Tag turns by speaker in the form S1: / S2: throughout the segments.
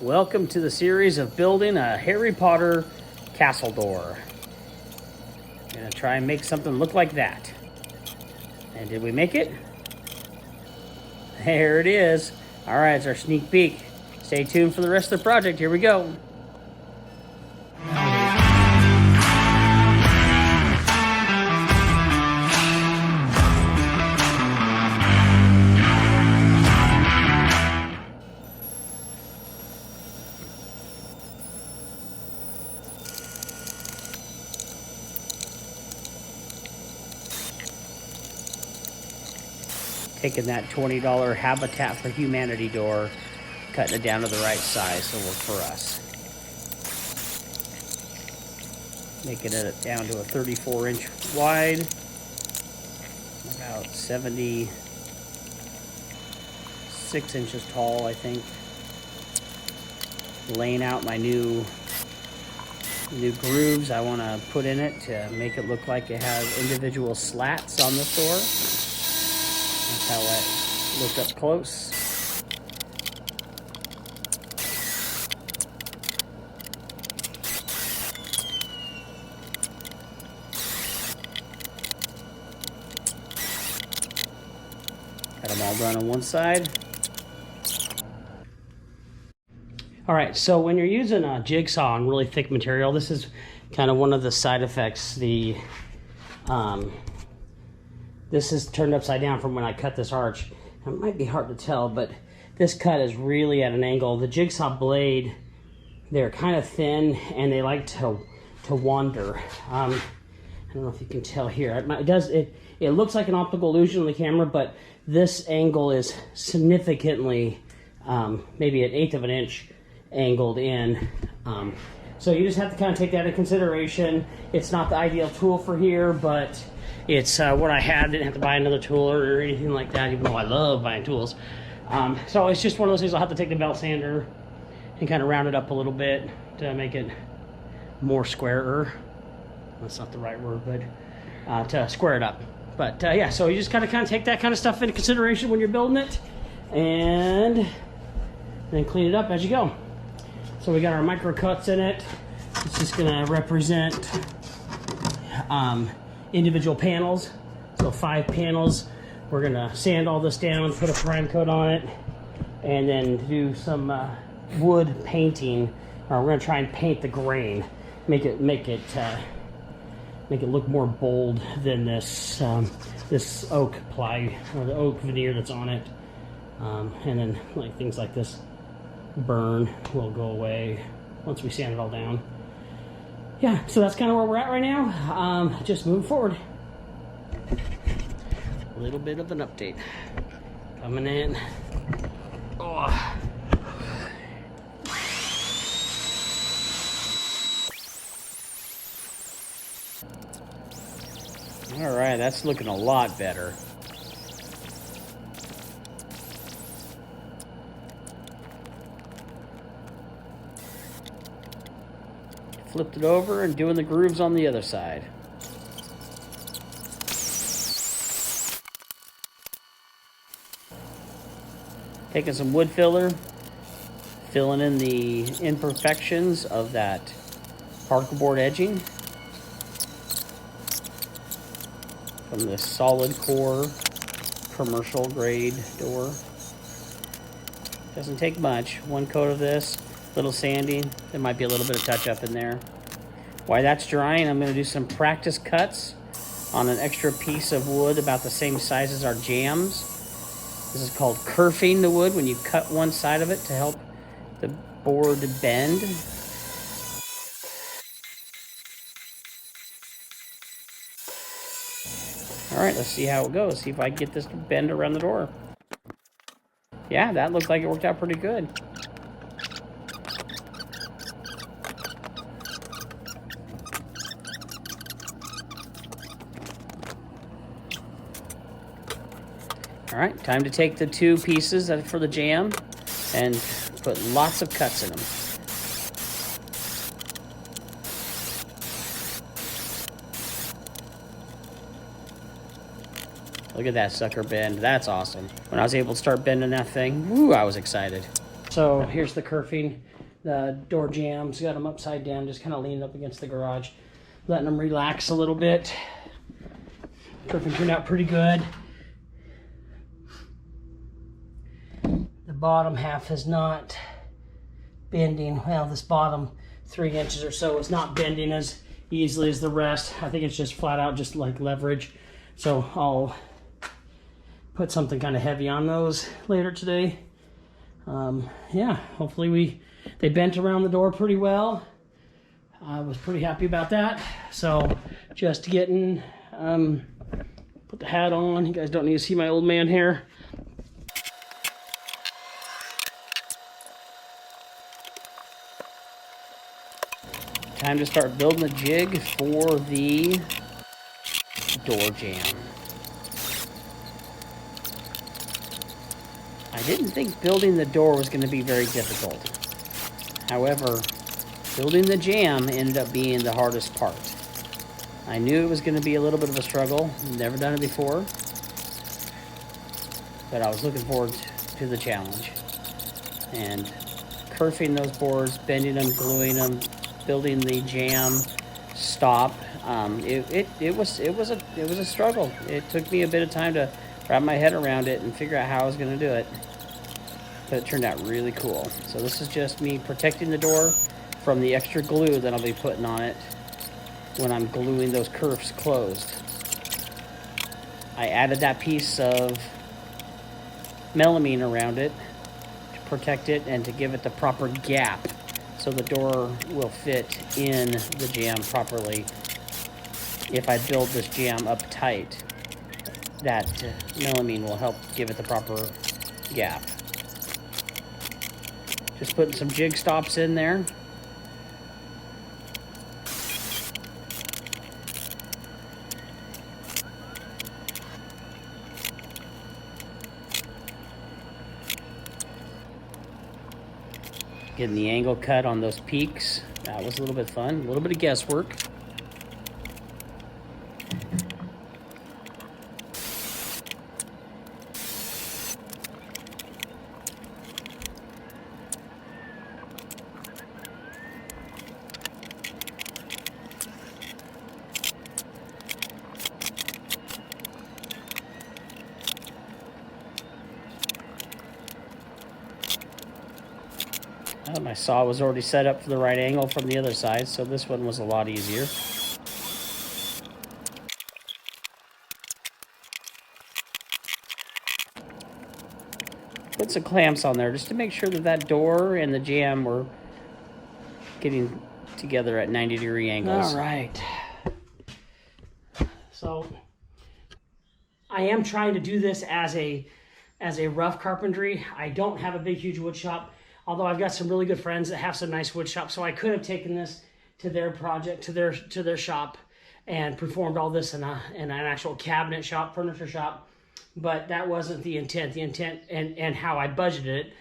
S1: Welcome to the series of building a Harry Potter castle door. Gonna try and make something look like that. And did we make it? There it is. All right, it's our sneak peek. Stay tuned for the rest of the project. Here we go. Taking that $20 Habitat for Humanity door, cutting it down to the right size to work for us. Making it down to a 34-inch wide, about 76 inches tall, I think. Laying out my new grooves I want to put in it to make it look like it has individual slats on this door. That's how it looked up close. Got them all done on one side. All right, so when you're using a jigsaw on really thick material, this is kind of one of the side effects. This is turned upside down from when I cut this arch. It might be hard to tell, but this cut is really at an angle. The jigsaw blade, they're kind of thin and they like to wander. I don't know if you can tell here. It looks like an optical illusion on the camera, but this angle is significantly, maybe 1/8 of an inch angled in. So you just have to kind of take that into consideration. It's not the ideal tool for here, but it's what I had. Didn't have to buy another tool or anything like that, even though I love buying tools. So it's just one of those things. I'll have to take the belt sander and kind of round it up a little bit to make it more squarer. That's not the right word, but to square it up. But yeah, so you just kind of take that kind of stuff into consideration when you're building it, and then clean it up as you go. So we got our micro cuts in it. It's just gonna represent individual panels. So 5 panels. We're gonna sand all this down, put a prime coat on it, and then do some wood painting. Or we're gonna try and paint the grain, make it look more bold than this this oak ply or the oak veneer that's on it. And then like things like this burn will go away once we sand it all down. Yeah, so that's kind of where we're at right now. Just moving forward. A little bit of an update coming in. Oh. All right, that's looking a lot better. Flipped it over and doing the grooves on the other side. Taking some wood filler, filling in the imperfections of that particle board edging from this solid core commercial grade door. Doesn't take much. One coat of this, little sanding. There might be a little bit of touch up in there. While that's drying, I'm going to do some practice cuts on an extra piece of wood about the same size as our jambs. This is called kerfing the wood, when you cut one side of it to help the board bend. All right, let's see how it goes. See if I can get this to bend around the door. Yeah, that looked like it worked out pretty good. All right, time to take the 2 pieces for the jamb and put lots of cuts in them. Look at that sucker bend. That's awesome. When I was able to start bending that thing, woo, I was excited. So here's the kerfing. The door jambs, got them upside down, just kind of leaning up against the garage, letting them relax a little bit. Kerfing turned out pretty good. The bottom half is not bending. Well, this bottom 3 inches or so is not bending as easily as the rest. I think it's just flat out just like leverage. So I'll put something kind of heavy on those later today. Yeah, hopefully they bent around the door pretty well. I was pretty happy about that. So just getting, put the hat on. You guys don't need to see my old man hair. Time to start building the jig for the door jamb. I didn't think building the door was going to be very difficult. However, building the jamb ended up being the hardest part. I knew it was going to be a little bit of a struggle. Never done it before. But I was looking forward to the challenge. And kerfing those boards, bending them, gluing them, building the jamb stop. It was a struggle. It took me a bit of time to wrap my head around it and figure out how I was going to do it. But it turned out really cool. So this is just me protecting the door from the extra glue that I'll be putting on it when I'm gluing those curves closed. I added that piece of melamine around it to protect it and to give it the proper gap so the door will fit in the jamb properly. If I build this jamb up tight, that melamine will help give it the proper gap. Just putting some jig stops in there. Getting the angle cut on those peaks. That was a little bit fun. A little bit of guesswork. My saw was already set up for the right angle from the other side, so this one was a lot easier. Put some clamps on there just to make sure that that door and the jamb were getting together at 90-degree angles. All right. So I am trying to do this as a rough carpentry. I don't have a big, huge wood shop. Although I've got some really good friends that have some nice wood shops, so I could have taken this to their project, to their shop, and performed all this in an actual cabinet shop, furniture shop. But that wasn't the intent. The intent and how I budgeted it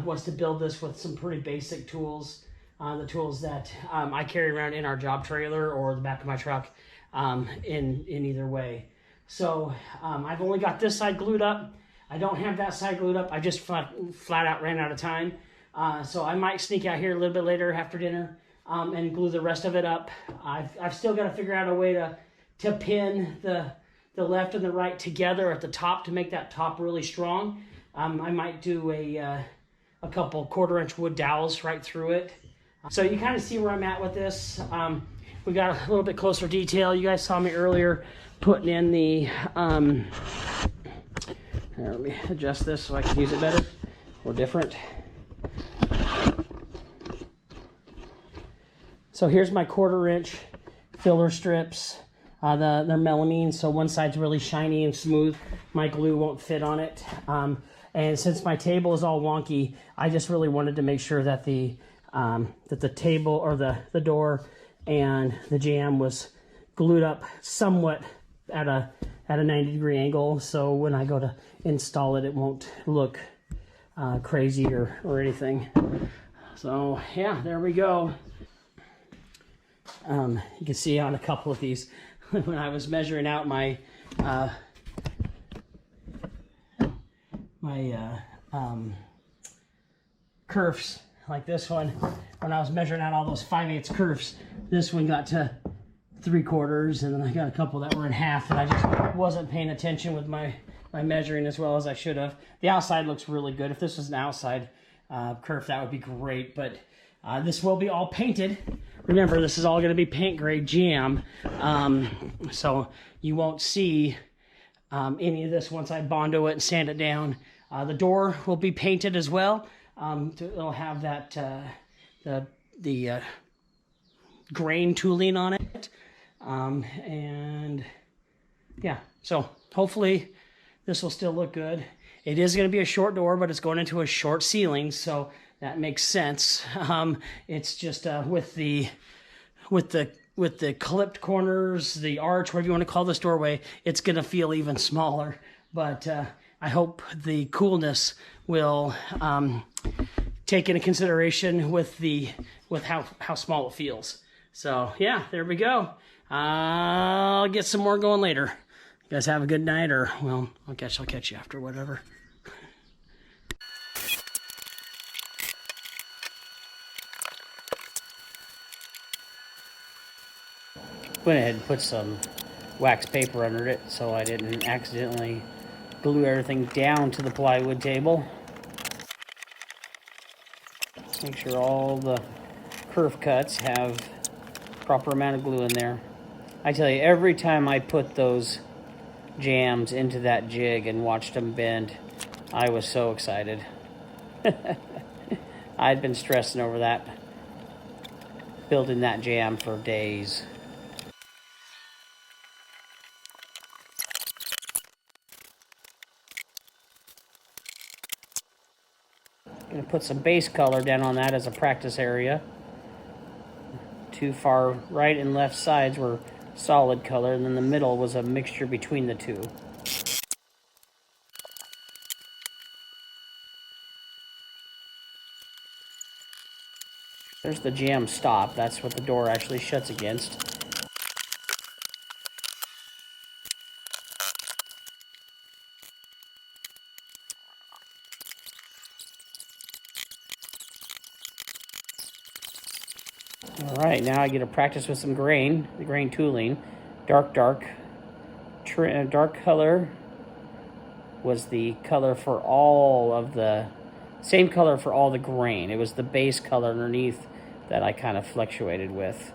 S1: was to build this with some pretty basic tools, the tools that I carry around in our job trailer or the back of my truck, in either way. So I've only got this side glued up. I don't have that side glued up. I just flat out ran out of time. So I might sneak out here a little bit later after dinner and glue the rest of it up. I've still got to figure out a way to pin the left and the right together at the top to make that top really strong. I might do a couple 1/4-inch wood dowels right through it. So you kind of see where I'm at with this. We got a little bit closer detail. You guys saw me earlier putting in the... here, let me adjust this so I can use it better or different. So here's my 1/4-inch filler strips. They're melamine, so one side's really shiny and smooth. My glue won't fit on it. And since my table is all wonky, I just really wanted to make sure that the table or the door and the jamb was glued up somewhat at a 90-degree angle. So when I go to install it, it won't look crazy or anything. So yeah, there we go. You can see on a couple of these when I was measuring out my kerfs, like this one, when I was measuring out all those 5/8 kerfs, this one got to 3/4, and then I got a couple that were in half, and I just wasn't paying attention with my measuring as well as I should have. The outside looks really good. If this was an outside kerf, that would be great, but this will be all painted. Remember, this is all going to be paint grade GM, so you won't see any of this once I Bondo it and sand it down. The door will be painted as well. It'll have that the grain tooling on it, and yeah. So hopefully this will still look good. It is going to be a short door, but it's going into a short ceiling, so that makes sense. It's just with the clipped corners, the arch, whatever you want to call this doorway, it's going to feel even smaller. But I hope the coolness will take into consideration with how small it feels. So yeah, there we go. I'll get some more going later. You guys have a good night, or well, I'll catch you after, whatever. Went ahead and put some wax paper under it so I didn't accidentally glue everything down to the plywood table. Make sure all the kerf cuts have proper amount of glue in there. I tell you, every time I put those jams into that jig and watched them bend, I was so excited. I'd been stressing over that, building that jam for days. Gonna put some base color down on that as a practice area. Two far right and left sides were solid color, and then the middle was a mixture between the two. There's the jam stop. That's what the door actually shuts against. All right, now I get to practice with some grain, the grain tooling. Dark color was the color for all of the, same color for all the grain. It was the base color underneath that I kind of fluctuated with.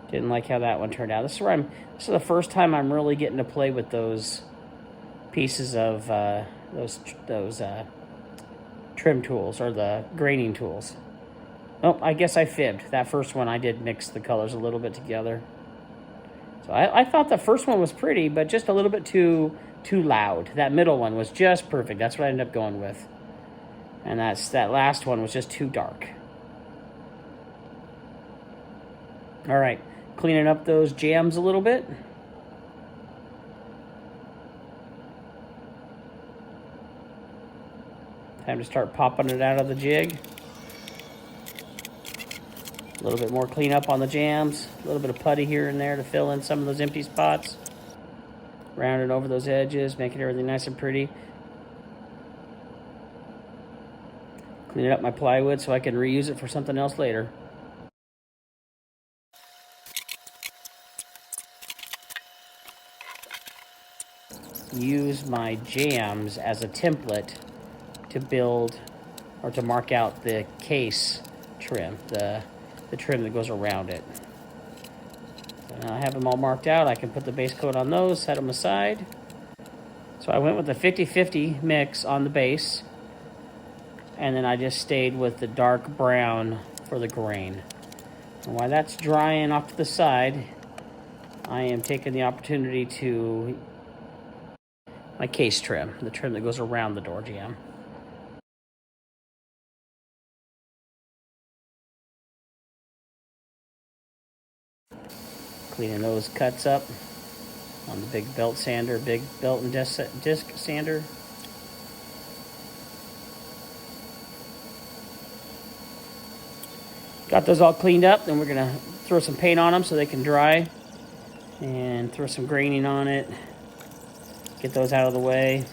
S1: Didn't like how that one turned out. This is the first time I'm really getting to play with those pieces of those trim tools, or the graining tools. Oh, I guess I fibbed. That first one I did mix the colors a little bit together. So I thought the first one was pretty, but just a little bit too loud. That middle one was just perfect. That's what I ended up going with. And that last one was just too dark. All right, cleaning up those jams a little bit. Time to start popping it out of the jig. A little bit more cleanup on the jams, a little bit of putty here and there to fill in some of those empty spots. Rounding over those edges, making everything nice and pretty. Cleaning up my plywood so I can reuse it for something else later. Use my jams as a template to build or to mark out the case trim, the trim that goes around it. So now I have them all marked out. I can put the base coat on those, set them aside. So I went with the 50-50 mix on the base, and then I just stayed with the dark brown for the grain. And while that's drying off to the side, I am taking the opportunity to my case trim, the trim that goes around the door jamb. Cleaning those cuts up on the big belt sander, big belt and disc sander. Got those all cleaned up, then we're gonna throw some paint on them so they can dry, and throw some graining on it. Get those out of the way.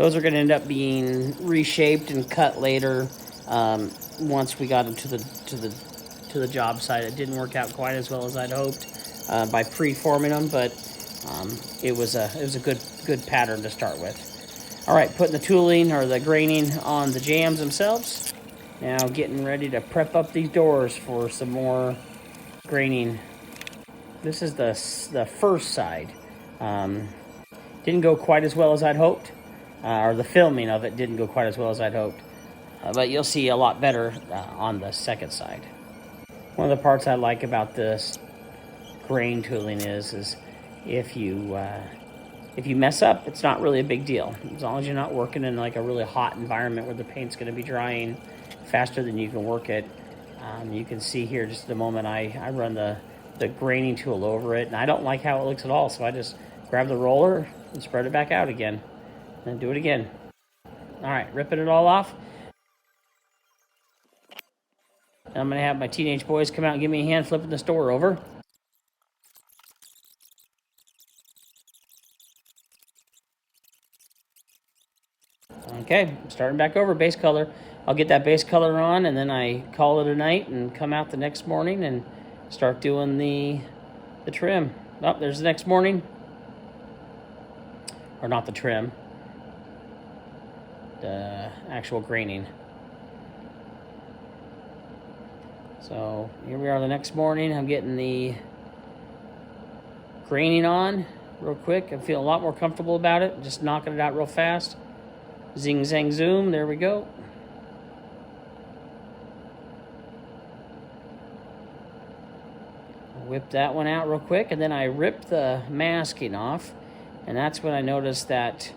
S1: Those are going to end up being reshaped and cut later. Once we got them to the job site, it didn't work out quite as well as I'd hoped by pre-forming them, but it was a good pattern to start with. All right, putting the tooling or the graining on the jambs themselves. Now getting ready to prep up these doors for some more graining. This is the first side. Didn't go quite as well as I'd hoped, or the filming of it didn't go quite as well as I'd hoped. But you'll see a lot better on the second side. One of the parts I like about this grain tooling is if you mess up, it's not really a big deal. As long as you're not working in like a really hot environment where the paint's going to be drying faster than you can work it. You can see here just the moment I run the graining tool over it, and I don't like how it looks at all, so I just grab the roller and spread it back out again, and do it again. All right, ripping it all off. I'm going to have my teenage boys come out and give me a hand flipping this door over. Okay, starting back over, base color. I'll get that base color on, and then I call it a night and come out the next morning and start doing the trim. Oh, there's the next morning. Or not the trim. The actual graining. So here we are the next morning. I'm getting the graining on real quick. I'm feeling a lot more comfortable about it. Just knocking it out real fast. Zing, zang, zoom. There we go. Whip that one out real quick, and then I rip the masking off, and that's when I noticed that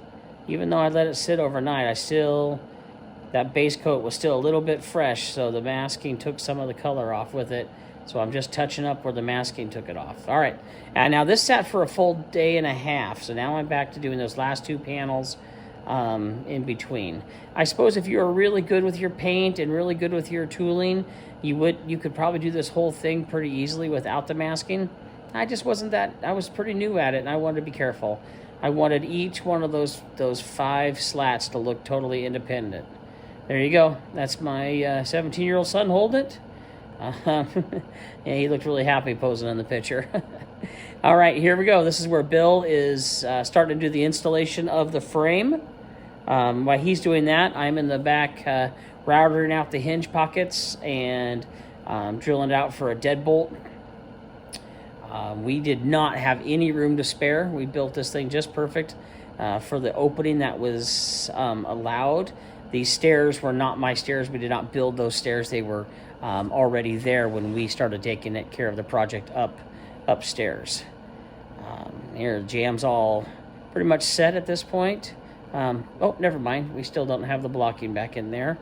S1: even though I let it sit overnight, that base coat was still a little bit fresh, so the masking took some of the color off with it. So I'm just touching up where the masking took it off. All right, and now this sat for a full day and a half, so now I'm back to doing those last two panels in between. I suppose if you're really good with your paint and really good with your tooling, you could probably do this whole thing pretty easily without the masking. I just wasn't that. I was pretty new at it, and I wanted to be careful. I wanted each one of those 5 slats to look totally independent. There you go. That's my 17-year-old son holding it. Yeah, he looked really happy posing in the picture. All right, here we go. This is where Bill is starting to do the installation of the frame. While he's doing that, I'm in the back routering out the hinge pockets and drilling it out for a deadbolt. We did not have any room to spare. We built this thing just perfect for the opening that was allowed. These stairs were not my stairs. We did not build those stairs. They were already there when we started taking care of the project upstairs. Here, the jam's all pretty much set at this point. Oh, never mind. We still don't have the blocking back in there.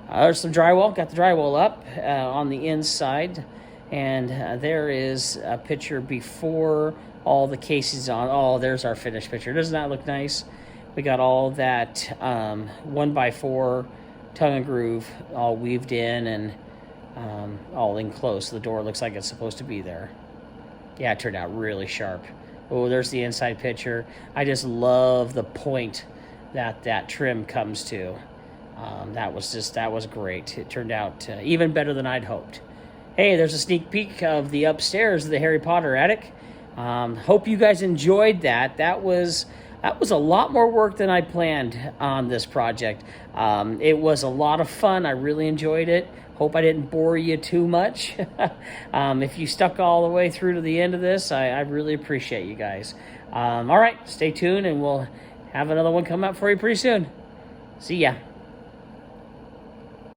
S1: There's some drywall. Got the drywall up on the inside. And there is a picture before all the casings on. Oh, there's our finished picture. Doesn't that look nice? We got all that 1x4 tongue and groove all weaved in and all enclosed. The door looks like it's supposed to be there. Yeah, it turned out really sharp. Oh, there's the inside picture. I just love the point that trim comes to. That was great. It turned out even better than I'd hoped. Hey, there's a sneak peek of the upstairs of the Harry Potter attic. Hope you guys enjoyed that. That was a lot more work than I planned on this project. It was a lot of fun. I really enjoyed it. Hope I didn't bore you too much. If you stuck all the way through to the end of this, I really appreciate you guys. All right, stay tuned, and we'll have another one come up for you pretty soon. See ya.